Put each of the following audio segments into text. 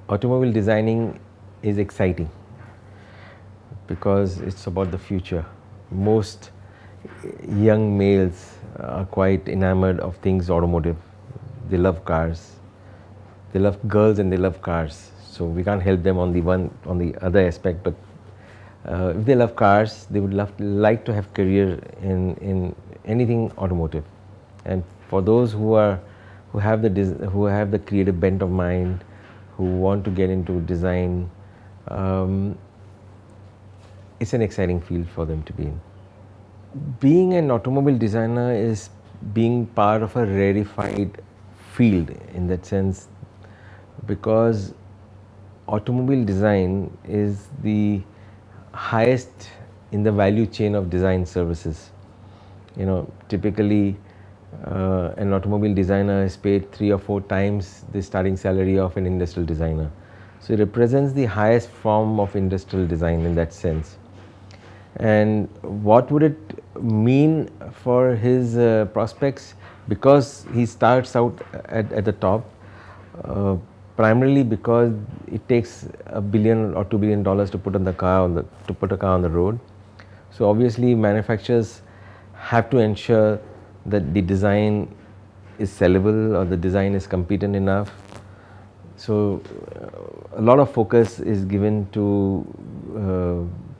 automobile designing is exciting because it's about the future. Most young males are quite enamored of things automotive. They love cars. They love girls and they love cars. So we can't help them on the other aspect. But if they love cars, they would like to have career in anything automotive. And for those who have the creative bent of mind, who want to get into design, it's an exciting field for them to be in. Being an automobile designer is being part of a rarefied field in that sense, because automobile design is the highest in the value chain of design services. Typically an automobile designer is paid 3 or 4 times the starting salary of an industrial designer. So it represents the highest form of industrial design in that sense. And what would it mean for his prospects? Because he starts out at the top, primarily because it takes $1 billion or $2 billion to put a car on the road. So obviously manufacturers have to ensure that the design is sellable or the design is competent enough. So a lot of focus is given to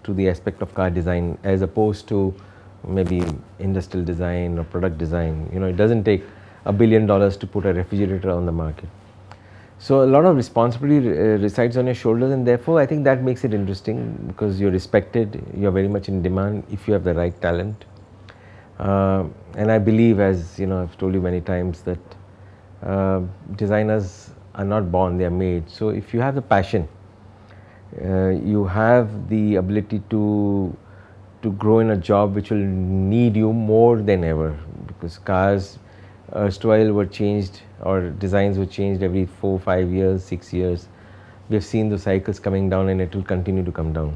the aspect of car design as opposed to maybe industrial design or product design. It doesn't take $1 billion to put a refrigerator on the market. So a lot of responsibility resides on your shoulders, and therefore I think that makes it interesting because you're respected, you're very much in demand if you have the right talent. And I believe, as I've told you many times, that designers are not born, they are made. So if you have the passion, you have the ability to grow in a job which will need you more than ever, because cars erstwhile were changed, or designs were changed every 4, 5 years, 6 years. We have seen the cycles coming down and it will continue to come down.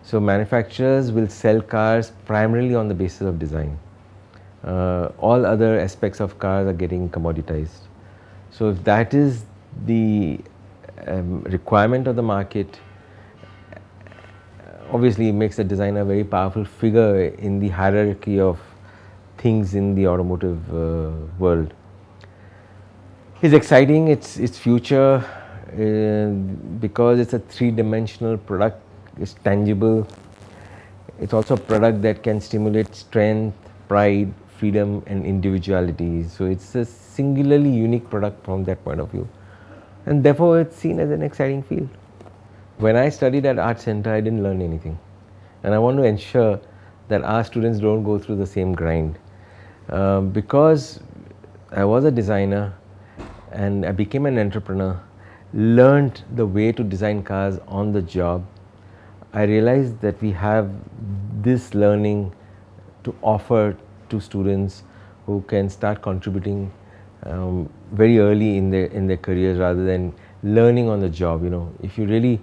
So manufacturers will sell cars primarily on the basis of design. All other aspects of cars are getting commoditized. So if that is the requirement of the market, obviously it makes a designer a very powerful figure in the hierarchy of things in the automotive world. It's exciting, it's future, because it's a 3-dimensional product, it's tangible. It's also a product that can stimulate strength, pride, freedom and individuality. So it's a singularly unique product from that point of view, and therefore it's seen as an exciting field. When I studied at Art Center, I didn't learn anything, and I want to ensure that our students don't go through the same grind. Because I was a designer and I became an entrepreneur, learned the way to design cars on the job, I realized that we have this learning to offer to students who can start contributing very early in their careers rather than learning on the job. If you really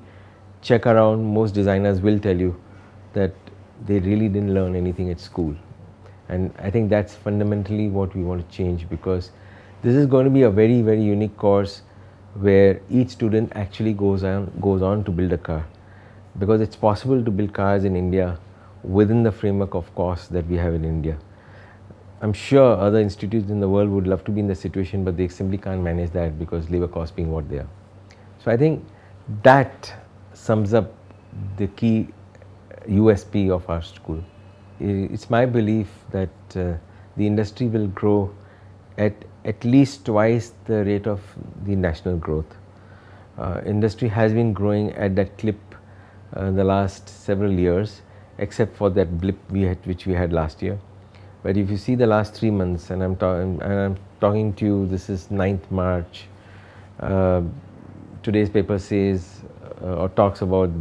check around, most designers will tell you that they really didn't learn anything at school. And I think that's fundamentally what we want to change, because this is going to be a very, very unique course where each student actually goes on to build a car, because it's possible to build cars in India within the framework of costs that we have in India. I'm sure other institutes in the world would love to be in the situation, but they simply can't manage that because labor costs being what they are. So I think that sums up the key USP of our school. It's my belief that the industry will grow at least twice the rate of the national growth. Industry has been growing at that clip in the last several years, except for that blip which we had last year. But if you see the last 3 months, and I'm talking to you, this is 9th March. Today's paper says or talks about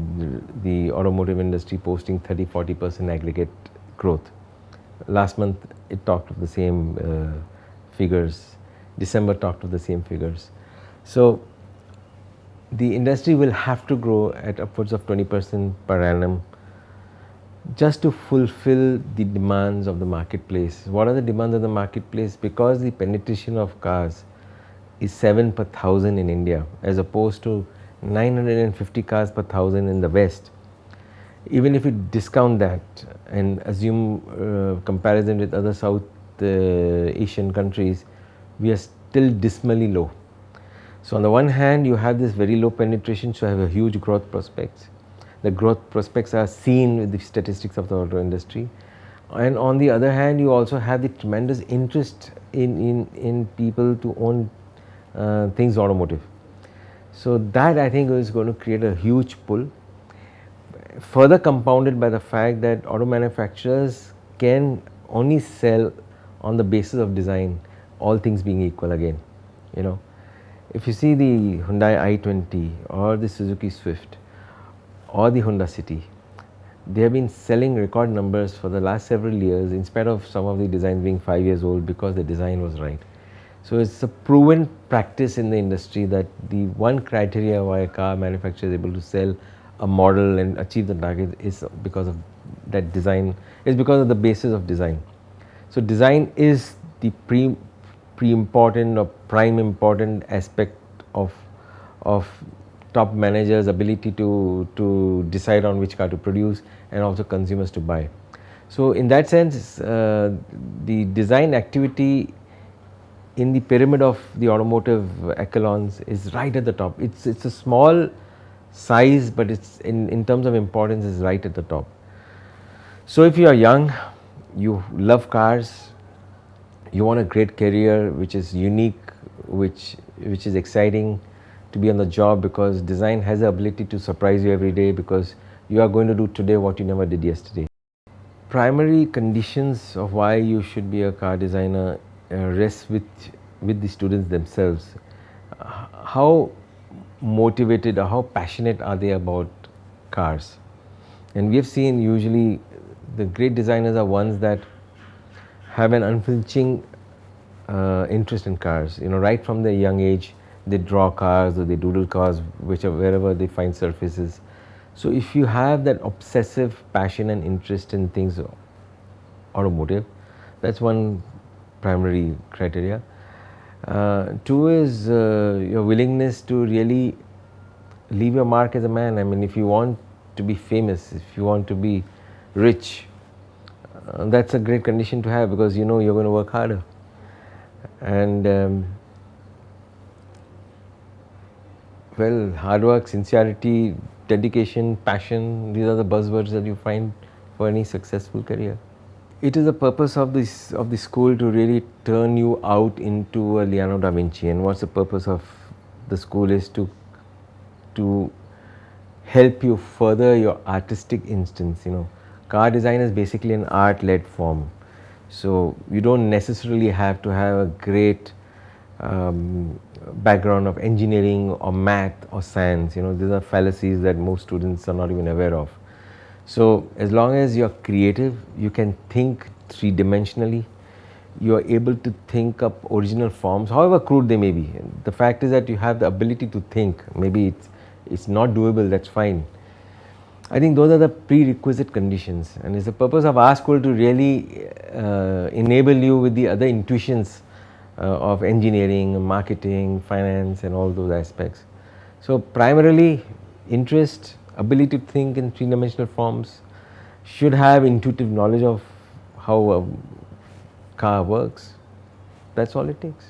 the automotive industry posting 30-40% aggregate growth. Last month it talked of the same figures. December talked of the same figures. So the industry will have to grow at upwards of 20% per annum just to fulfill the demands of the marketplace. What are the demands of the marketplace? Because the penetration of cars is 7 per thousand in India, as opposed to 950 cars per thousand in the West. Even if you discount that and assume comparison with other South Asian countries, we are still dismally low. So on the one hand, you have this very low penetration, so you have a huge growth prospects. The growth prospects are seen with the statistics of the auto industry. And on the other hand, you also have the tremendous interest in people to own things automotive. So that I think is going to create a huge pull, further compounded by the fact that auto manufacturers can only sell on the basis of design, all things being equal again. You know, if you see the Hyundai i20 or the Suzuki Swift or the Honda City, they have been selling record numbers for the last several years in spite of some of the designs being 5 years old, because the design was right. So it's a proven practice in the industry that the one criteria why a car manufacturer is able to sell a model and achieve the target is because of that design, is because of the basis of design. So design is the important or prime important aspect of top managers' ability to decide on which car to produce and also consumers to buy. So in that sense, the design activity in the pyramid of the automotive echelons is right at the top. It's a small size, but it's in terms of importance is right at the top. So if you are young, you love cars, you want a great career which is unique, which is exciting to be on the job, because design has the ability to surprise you every day, because you are going to do today what you never did yesterday. Primary conditions of why you should be a car designer rests with the students themselves. How motivated or how passionate are they about cars? And we have seen usually the great designers are ones that have an unflinching interest in cars. You know, right from their young age, they draw cars or they doodle cars, wherever they find surfaces. So if you have that obsessive passion and interest in things automotive, that's one primary criteria. Two is your willingness to really leave your mark as a man. I mean, if you want to be famous, if you want to be rich, that's a great condition to have, because you know you're going to work harder. And well, hard work, sincerity, dedication, passion, these are the buzzwords that you find for any successful career. It is the purpose of the school to really turn you out into a Leonardo da Vinci. And what's the purpose of the school is to help you further your artistic instincts. You know, car design is basically an art-led form. So you don't necessarily have to have a great background of engineering or math or science. You know, these are fallacies that most students are not even aware of. So as long as you're creative, you can think three-dimensionally, you are able to think up original forms, however crude they may be. The fact is that you have the ability to think. Maybe it's not doable, that's fine. I think those are the prerequisite conditions, and it's the purpose of our school to really enable you with the other intuitions of engineering, marketing, finance and all those aspects. So primarily interest, ability to think in three-dimensional forms, should have intuitive knowledge of how a car works. That's all it takes.